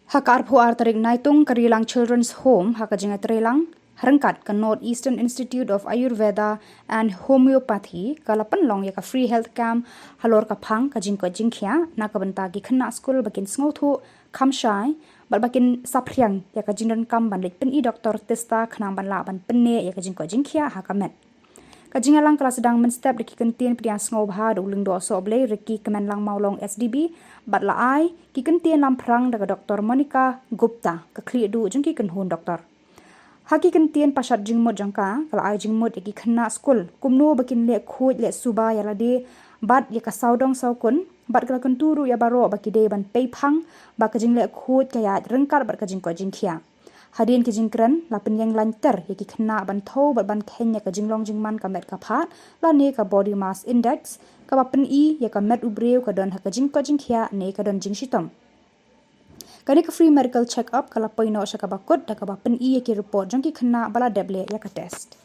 Hakar puar tarik naitung ke Rilang Children's Home hakajingat Rilang harangkat ke North Eastern Institute of Ayurveda and Homeopathy kalapan long ya ka free health camp halor ka phang ka jingko jingkhia na ka banta gi khna school bakin sngothu khamshai bal bakin saphriang ya ka jingran kam ban lik pen I doctor testa khnang ban la ban penne ya ka jingko jingkhia hakamet Kajingalang kelas sedang menstep deki kentien priang sngau bha do ling do soble reki kemen lang maulong SDB bat la ai ki kentien lam prang daga Dr. Monica Gupta ke kli du jengki kenhun doktor. Haki kentien pasat jingmut jangka kala ai jingmut eki khna school kumno bakin le khoj le suba yala de bat ya ka saudong saukun bat kala kenturu ya baro baki de ban peipang ba ka jing le khoj kaya rengkar bat ka jingko jingkhia. Hadin ke jingkran la penyang lantar ya ki khna ban tho bat ban khenya ka jinglong jingman ka met ka phat la ne ka body mass index ka ba pen I ya ka met ubreu ka don ha ka jingko jingkhia ne ka don jingshitom kani ka free medical check up kala poino sha ka ba kut da ka ba pen I ya ki report jong ki khna bala deble ya ka test